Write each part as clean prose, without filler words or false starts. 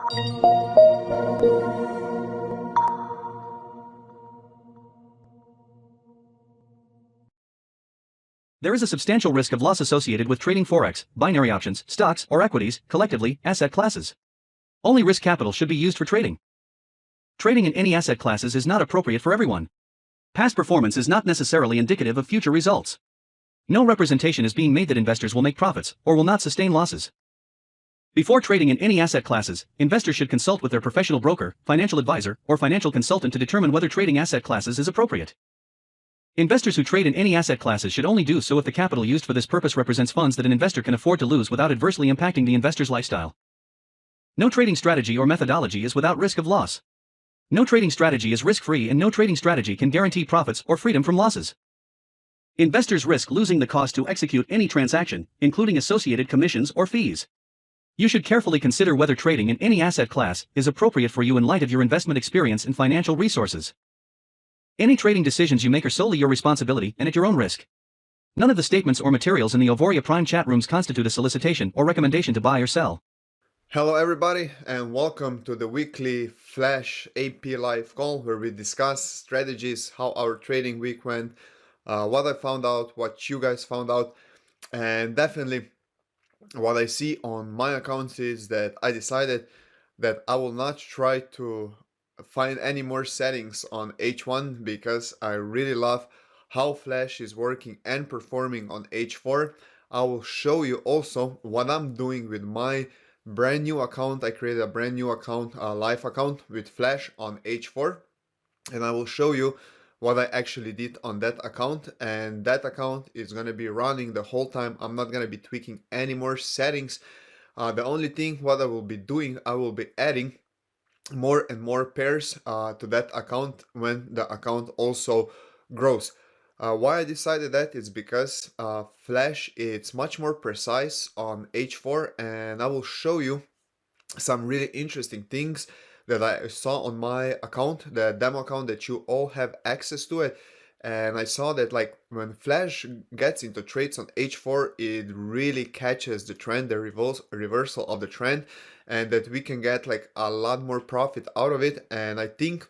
There is a substantial risk of loss associated with trading forex, binary options, stocks, or equities, collectively, asset classes. Only risk capital should be used for trading. Trading in any asset classes is not appropriate for everyone. Past performance is not necessarily indicative of future results. No representation is being made that investors will make profits, or will not sustain losses. Before trading in any asset classes, investors should consult with their professional broker, financial advisor, or financial consultant to determine whether trading asset classes is appropriate. Investors who trade in any asset classes should only do so if the capital used for this purpose represents funds that an investor can afford to lose without adversely impacting the investor's lifestyle. No trading strategy or methodology is without risk of loss. No trading strategy is risk-free, and no trading strategy can guarantee profits or freedom from losses. Investors risk losing the cost to execute any transaction, including associated commissions or fees. You should carefully consider whether trading in any asset class is appropriate for you in light of your investment experience and financial resources. Any trading decisions you make are solely your responsibility and at your own risk. None of the statements or materials in the Auvoria Prime chat rooms constitute a solicitation or recommendation to buy or sell. Hello everybody, and welcome to the weekly Flash AP live call where we discuss strategies, how our trading week went, what I found out, what you guys found out, and definitely what I see on my accounts is that I decided that I will not try to find any more settings on H1 because I really love how Flash is working and performing on H4. I will show you also what I'm doing with my brand new account. I created a brand new account, a live account with Flash on H4, and I will show you what I actually did on that account, and that account is going to be running the whole time. I'm not going to be tweaking any more settings. The only thing what I will be doing, I will be adding more and more pairs to that account when the account also grows. Why I decided that is because Flash it's much more precise on H4, and I will show you some really interesting things that I saw on my account, the demo account that you all have access to it. And I saw that like when Flash gets into trades on H4, it really catches the trend, the reversal of the trend, and that we can get like a lot more profit out of it. And I think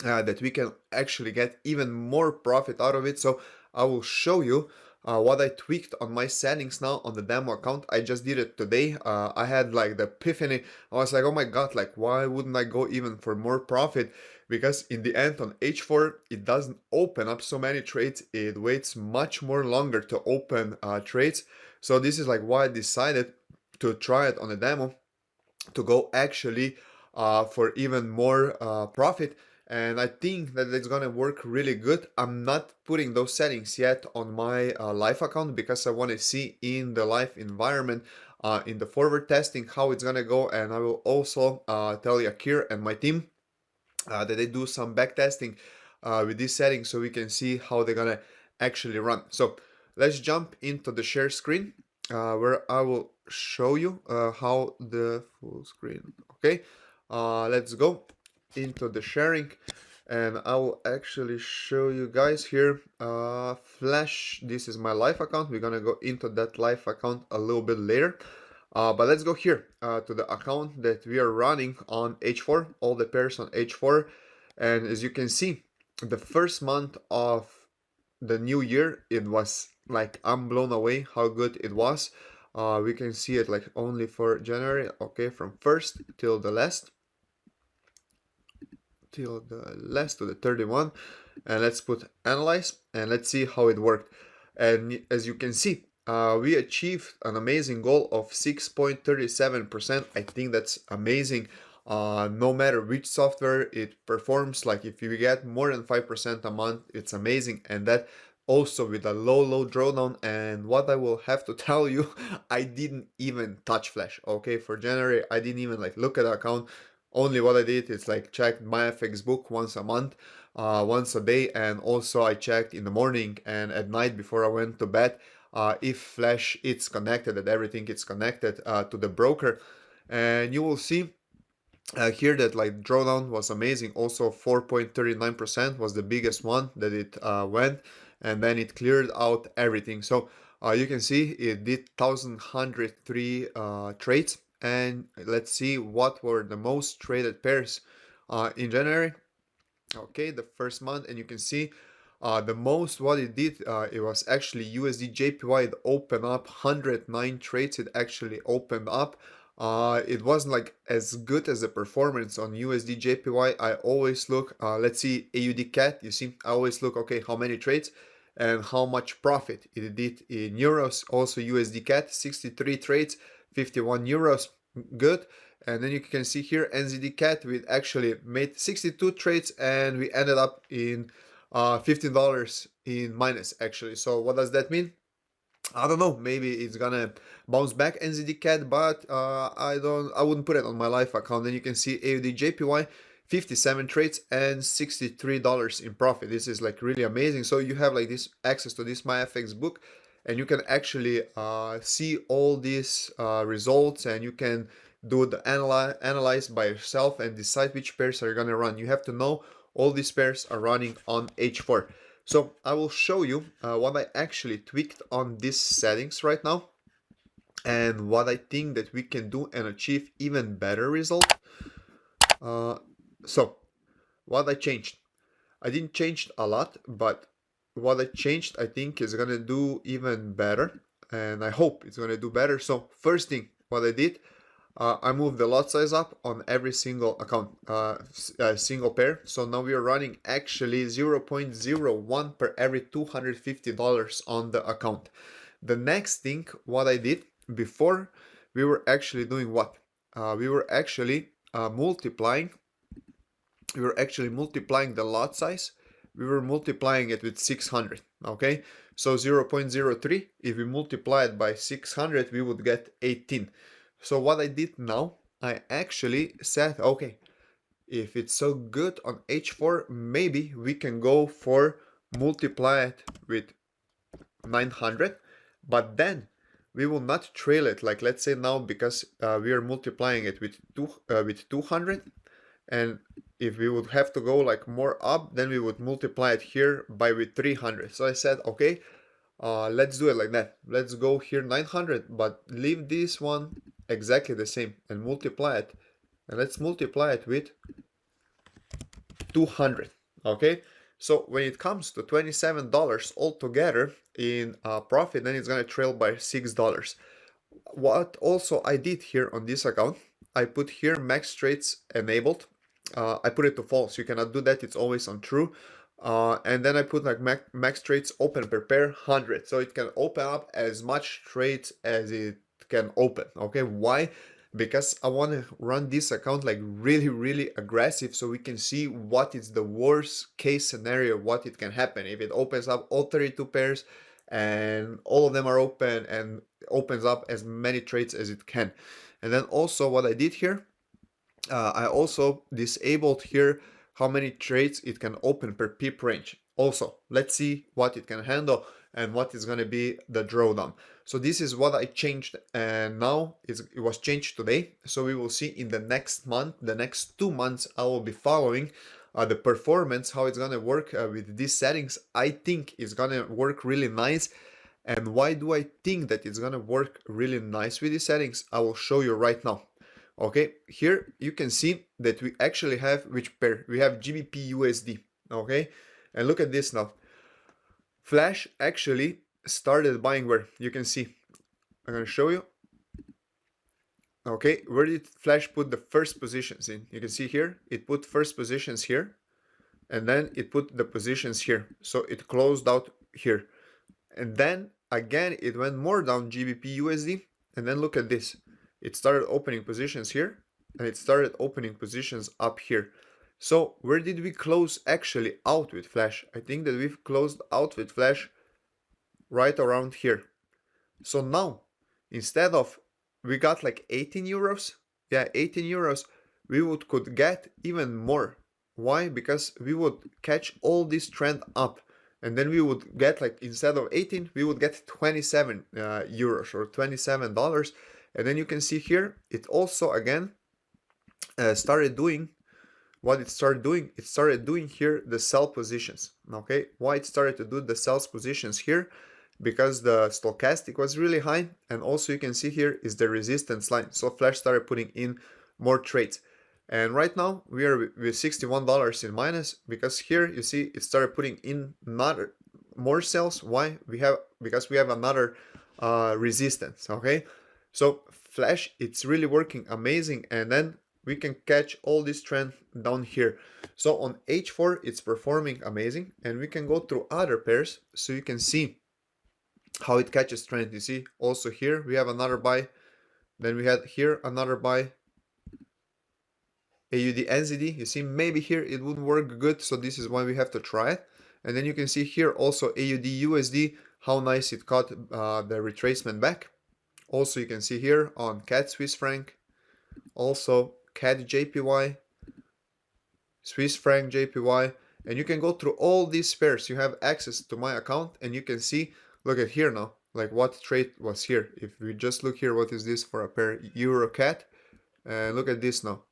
that we can actually get even more profit out of it. So I will show you what I tweaked on my settings now on the demo account. I just did it today. I had like the epiphany. I was like, oh my god, like why wouldn't I go even for more profit? Because in the end on H4 it doesn't open up so many trades. It waits much more longer to open trades. So this is like why I decided to try it on the demo, to go actually for even more profit. And I think that it's gonna work really good. I'm not putting those settings yet on my live account because I want to see in the live environment, in the forward testing, how it's gonna go. And I will also tell Yakir and my team that they do some back testing with these settings so we can see how they're gonna actually run. So let's jump into the share screen where I will show you how the full screen. Okay, let's go into the sharing, and I will actually show you guys here Flash. This is my live account. We're gonna go into that live account a little bit later, but let's go here to the account that we are running on H4, all the pairs on H4. And as you can see, the first month of the new year, it was like I'm blown away how good it was. We can see it like only for January, okay, from 1st till the last to the 31, and let's put analyze and let's see how it worked. And as you can see, we achieved an amazing goal of 6.37%. I think that's amazing. No matter which software it performs, like if you get more than 5% a month, it's amazing. And that also with a low drawdown. And what I will have to tell you, I didn't even touch Flash. Okay, for January I didn't even like look at the account. Only what I did is like checked my FX book once a month, once a day, and also I checked in the morning and at night before I went to bed if Flash it's connected, that everything is connected to the broker. And you will see here that like drawdown was amazing. Also 4.39% was the biggest one that it went, and then it cleared out everything. So you can see it did 1103 trades, and let's see what were the most traded pairs in January. Okay, the first month, and you can see the most what it did, it was actually USD JPY. It opened up 109 trades. It actually opened up. It wasn't like as good as the performance on USD JPY. I always look, let's see, AUD CAD. You see, I always look, okay, how many trades and how much profit it did in euros. Also USD CAD, 63 trades, 51 euros, good. And then you can see here NZD CAD, we actually made 62 trades and we ended up in $15 in minus actually. So what does that mean? I don't know, maybe it's gonna bounce back NZD CAD, but I wouldn't put it on my live account. Then you can see AUD JPY, 57 trades and $63 in profit. This is like really amazing. So you have like this access to this MyFX book, and you can actually see all these results, and you can do the analyze by yourself and decide which pairs are gonna run. You have to know all these pairs are running on H4. So I will show you what I actually tweaked on these settings right now, and what I think that we can do and achieve even better result. So what I changed, I didn't change a lot, but what I changed I think is gonna do even better, and I hope it's gonna do better. So first thing what I did, I moved the lot size up on every single account, single pair. So now we are running actually 0.01 per every $250 on the account. The next thing what I did, before we were actually doing what? We were actually multiplying the lot size. We were multiplying it with 600, okay? So 0.03, if we multiply it by 600, we would get 18. So what I did now, I actually said, okay, if it's so good on H4, maybe we can go for multiply it with 900, but then we will not trail it. Like let's say now, because we are multiplying it with 200, and if we would have to go like more up, then we would multiply it here by with 300. So I said, okay, let's do it like that. Let's go here 900, but leave this one exactly the same and multiply it. And let's multiply it with 200. Okay, so when it comes to $27 altogether in profit, then it's gonna trail by $6. What also I did here on this account, I put here max trades enabled. I put it to false. You cannot do that, it's always on true. And then I put like max trades open per pair 100, so it can open up as much trades as it can open. Okay, why? Because I want to run this account like really aggressive, so we can see what is the worst case scenario, what it can happen if it opens up all 32 pairs and all of them are open, and opens up as many trades as it can. And then also what I did here, I also disabled here how many trades it can open per pip range. Also, let's see what it can handle and what is going to be the drawdown. So this is what I changed, and now it was changed today. So we will see in the next month, the next 2 months, I will be following the performance, how it's going to work with these settings. I think it's going to work really nice. And why do I think that it's going to work really nice with these settings? I will show you right now. Okay, here you can see that we actually have which pair? We have GBP USD. Okay, and look at this now. Flash actually started buying where? You can see. I'm going to show you. Okay, where did Flash put the first positions in? You can see here, it put first positions here, and then it put the positions here. So it closed out here. And then again, it went more down GBP USD, and then look at this. It started opening positions here, and it started opening positions up here. So where did we close actually out with Flash? I think that we've closed out with Flash right around here. So now, instead of we got like 18 euros, yeah, 18 euros, we could get even more. Why? Because we would catch all this trend up, and then we would get like, instead of 18, we would get 27 euros or $27. And then you can see here, it also again started doing what it started doing. It started doing here the sell positions. Okay, why it started to do the sell positions here? because the stochastic was really high, and also you can see here is the resistance line. So Flash started putting in more trades. And right now we are with $61 in minus, because here you see it started putting in another more sells. Why? Because we have another resistance. Okay, so Flash, it's really working amazing, and then we can catch all this trend down here. So on H4 it's performing amazing, and we can go through other pairs so you can see how it catches trend. You see also here we have another buy, then we had here another buy. AUD NZD, you see maybe here it wouldn't work good, so this is why we have to try it. And then you can see here also AUD USD, how nice it caught the retracement back. Also you can see here on CAD Swiss franc, also CAD JPY, Swiss franc JPY, and you can go through all these pairs. You have access to my account and you can see, look at here now, like what trade was here. If we just look here, what is this for a pair? Euro CAD, and look at this now.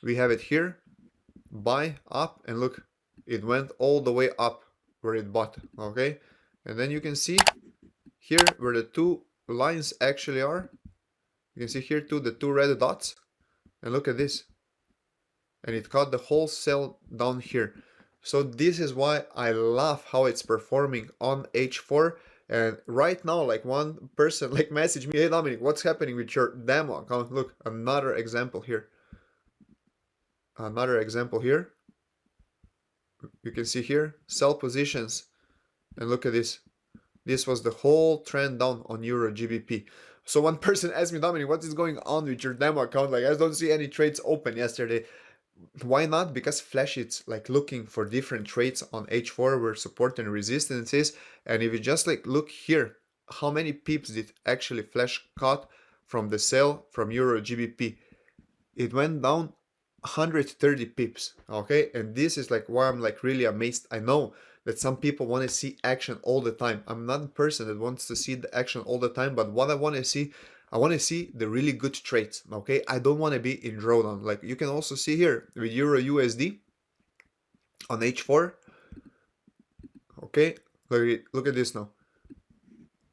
We have it here, buy up, and look, it went all the way up where it bought. Okay, and then you can see here where the two lines actually are. You can see here too the two red dots, and look at this, and it caught the whole sell down here. So this is why I love how it's performing on H4. And right now, like one person like messaged me, hey Dominik, what's happening with your demo account? Look, another example here. Another example here. You can see here, sell positions, and look at this. This was the whole trend down on Euro GBP. So one person asked me, Dominik, what is going on with your demo account? Like, I don't see any trades open yesterday. Why not? Because Flash, it's like looking for different trades on H4 where support and resistance is. And if you just like look here, how many pips did actually Flash caught from the sell from Euro GBP? It went down 130 pips. Okay, and this is like why I'm like really amazed. I know that some people want to see action all the time. I'm not a person that wants to see the action all the time, but what I want to see, I want to see the really good trades. Okay, I don't want to be in drawdown. Like you can also see here with Euro USD on H4. Okay, look at this now.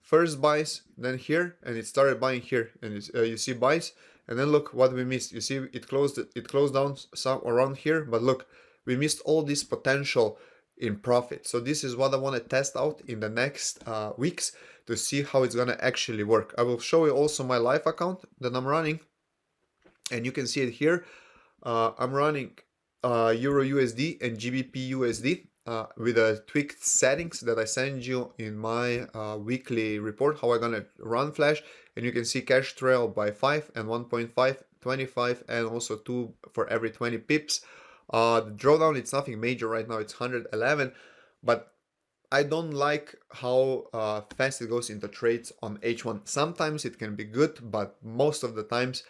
First buys, then here, and it started buying here, and you see buys, and then look what we missed. You see it closed down some around here, but look, we missed all this potential in profit. So this is what I want to test out in the next weeks to see how it's gonna actually work. I will show you also my live account that I'm running, and you can see it here. I'm running Euro USD and GBP USD. With the tweaked settings that I send you in my weekly report, how I'm gonna run Flash, and you can see cash trail by 5 and 1.5, 25, and also 2 for every 20 pips. The drawdown, it's nothing major right now, it's 111, but I don't like how fast it goes into trades on H1. Sometimes it can be good, but most of the times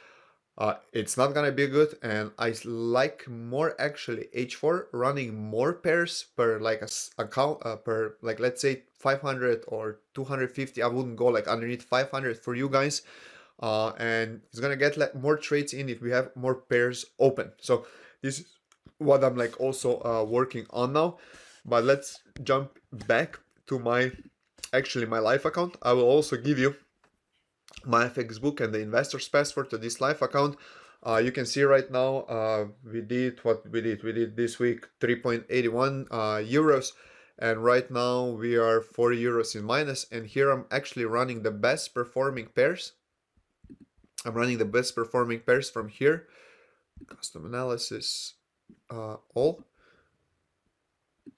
it's not gonna be good, and I like more actually H4 running more pairs per like account per like let's say 500 or 250. I wouldn't go like underneath 500 for you guys, and it's gonna get like more trades in if we have more pairs open. So this is what I'm like also working on now. But let's jump back to my live account. I will also give you my FX book and the investor's password to this live account. You can see right now we did what we did. We did this week 3.81 euros, and right now we are 4 euros in minus. And here I'm actually running the best performing pairs. I'm running the best performing pairs from here. Custom analysis, all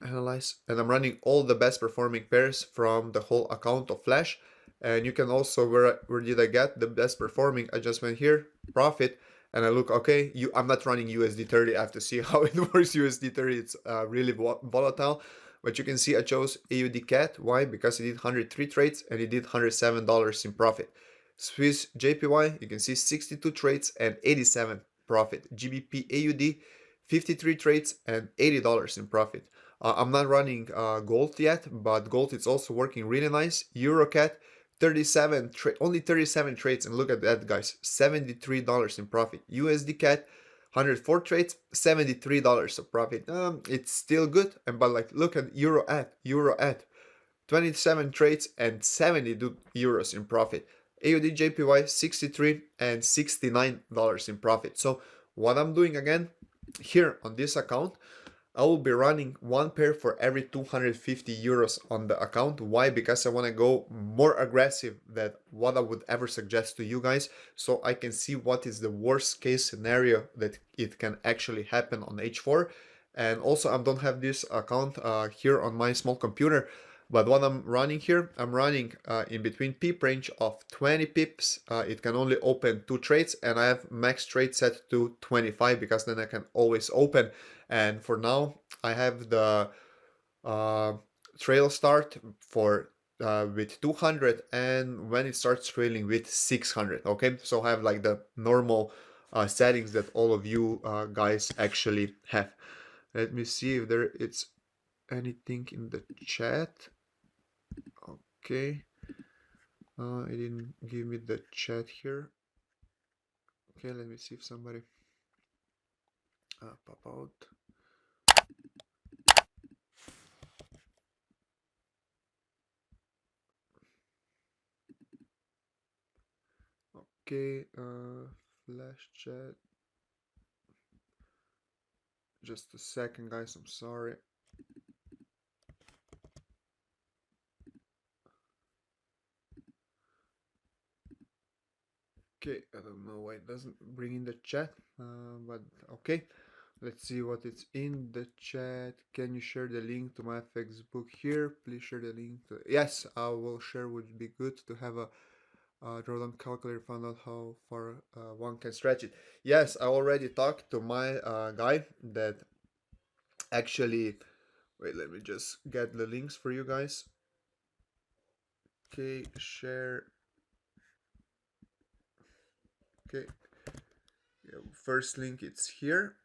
analyze, and I'm running all the best performing pairs from the whole account of Flash. And you can also, where did I get the best performing? I just went here, profit, and I look, okay, I'm not running USD30. I have to see how it works. USD30, it's really volatile. But you can see I chose AUD CAD. Why? Because it did 103 trades and it did $107 in profit. Swiss JPY, you can see 62 trades and 87 profit. GBP AUD, 53 trades and $80 in profit. I'm not running gold yet, but gold is also working really nice. EuroCAD, only 37 trades, and look at that, guys, $73 in profit. USD CAD, 104 trades, $73 of profit. It's still good, but like look at euro at 27 trades and 72 euros in profit. AUD JPY 63 and $69 in profit. So what I'm doing again here on this account, I will be running one pair for every 250 euros on the account. Why? Because I want to go more aggressive than what I would ever suggest to you guys, so I can see what is the worst case scenario that it can actually happen on H4. And also, I don't have this account here on my small computer, but what I'm running here, I'm running in between pip range of 20 pips. It can only open 2 trades, and I have max trade set to 25 because then I can always open. And for now, I have the uh, trail start for with 200, and when it starts trailing with 600. Okay, so I have like the normal settings that all of you guys actually have. Let me see if there it's anything in the chat. Okay, it didn't give me the chat here. Okay, let me see if somebody pop out. Okay, flash chat. Just a second, guys. I'm sorry. Okay, I don't know why it doesn't bring in the chat, but okay. Let's see what it's in the chat. Can you share the link to my Facebook here? Please share the link to. Yes, I will share. Would be good to have a drawdown calculator. Find out how far one can stretch it. Yes, I already talked to my guy that actually. Wait, let me just get the links for you guys. Okay, share. Okay, yeah, first link it's here.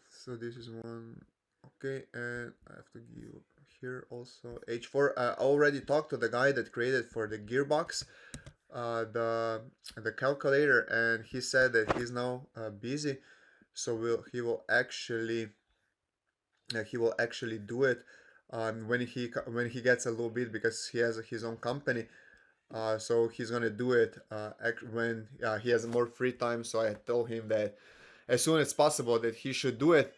So this is one. Okay, and I have to give here also H4. I already talked to the guy that created for the gearbox the calculator, and he said that he's now busy, so he will actually do it when he gets a little bit, because he has his own company. So he's gonna do it when he has more free time. So I told him that as soon as possible that he should do it,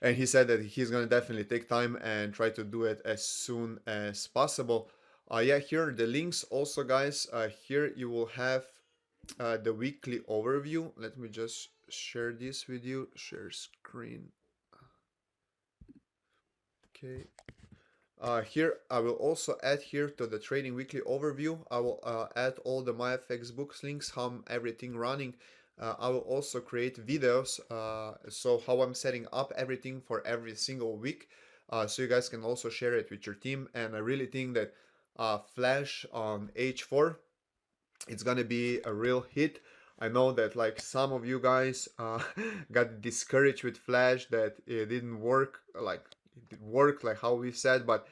and he said that he's gonna definitely take time and try to do it as soon as possible. Yeah, here are the links also, guys. Here you will have the weekly overview. Let me just share this with you. Share screen. Okay. Here I will also add here to the trading weekly overview. I will add all the MyFX books links, how everything running. I will also create videos, so how I'm setting up everything for every single week, so you guys can also share it with your team. And I really think that Flash on H4, it's gonna be a real hit. I know that like some of you guys got discouraged with Flash, that it didn't work like like how we said, but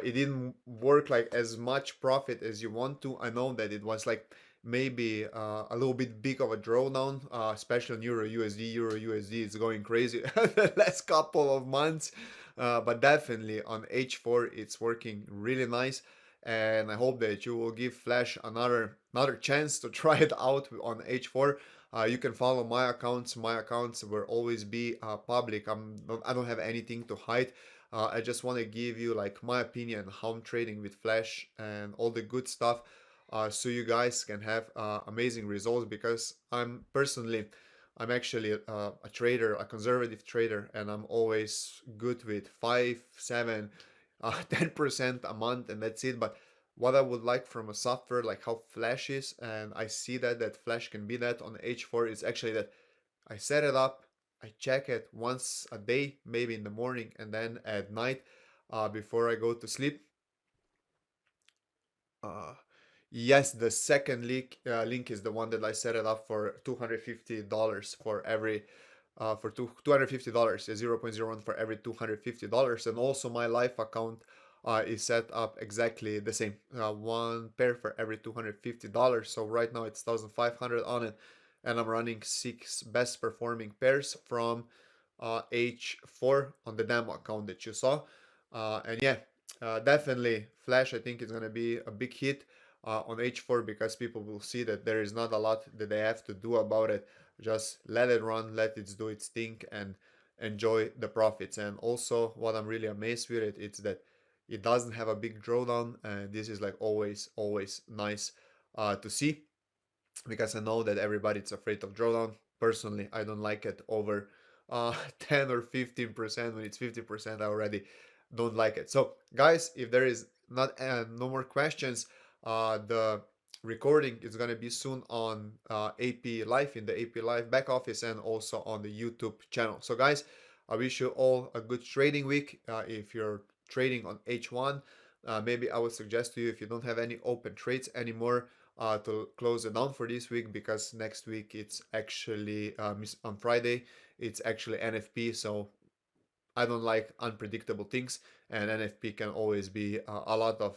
it didn't work like as much profit as you want to. I know that it was like maybe a little bit big of a drawdown, especially on Euro USD. Euro USD is going crazy the last couple of months, but definitely on H4 it's working really nice. And I hope that you will give Flash another chance to try it out on H4. You can follow my accounts. My accounts will always be public. I don't have anything to hide. I just want to give you like my opinion how I'm trading with Flash and all the good stuff, so you guys can have amazing results. Because I'm actually a trader, a conservative trader, and I'm always good with 5, 7, 10% a month, and that's it. But what I would like from a software like how Flash is, and I see that Flash can be that on H4, is actually that I set it up, I check it once a day, maybe in the morning and then at night, before I go to sleep. Uh, yes, the second link is the one that I set it up for $250 for every for $250, 0.01 for every $250. And also my life account is set up exactly the same, one pair for every $250. So right now it's 1,500 on it, and I'm running 6 best performing pairs from H4 on the demo account that you saw. And yeah, Definitely, Flash, I think, is going to be a big hit on H4 because people will see that there is not a lot that they have to do about it. Just let it run, let it do its thing, and enjoy the profits. And also, what I'm really amazed with it is that it doesn't have a big drawdown, and this is like always nice to see because I know that everybody's afraid of drawdown. Personally, I don't like it over 10 or 15%. When it's 50%, I already don't like it. So, guys, if there is not no more questions, the recording is going to be soon on AP Live in the AP Live back office and also on the YouTube channel. So, guys, I wish you all a good trading week. If you're trading on H1, maybe I would suggest to you, if you don't have any open trades anymore, to close it down for this week, because next week it's actually on Friday it's actually NFP. So I don't like unpredictable things, and NFP can always be a lot of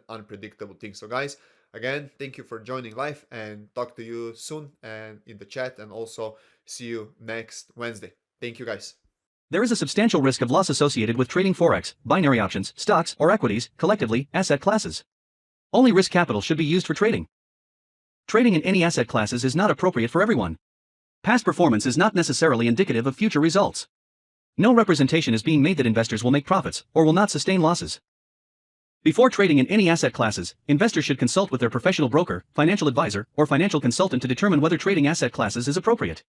unpredictable things. So guys, again, thank you for joining live, and talk to you soon and in the chat, and also see you next Wednesday. Thank you, guys. There is a substantial risk of loss associated with trading forex, binary options, stocks, or equities, collectively, asset classes. Only risk capital should be used for trading. Trading in any asset classes is not appropriate for everyone. Past performance is not necessarily indicative of future results. No representation is being made that investors will make profits or will not sustain losses. Before trading in any asset classes, investors should consult with their professional broker, financial advisor, or financial consultant to determine whether trading asset classes is appropriate.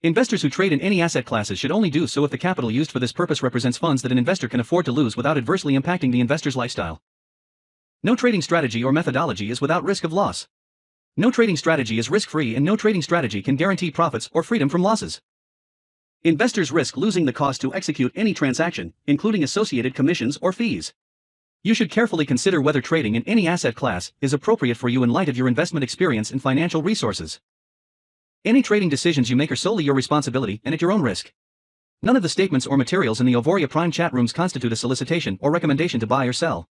Investors who trade in any asset classes should only do so if the capital used for this purpose represents funds that an investor can afford to lose without adversely impacting the investor's lifestyle. No trading strategy or methodology is without risk of loss. No trading strategy is risk-free, and no trading strategy can guarantee profits or freedom from losses. Investors risk losing the cost to execute any transaction, including associated commissions or fees. You should carefully consider whether trading in any asset class is appropriate for you in light of your investment experience and financial resources. Any trading decisions you make are solely your responsibility and at your own risk. None of the statements or materials in the Auvoria Prime chat rooms constitute a solicitation or recommendation to buy or sell.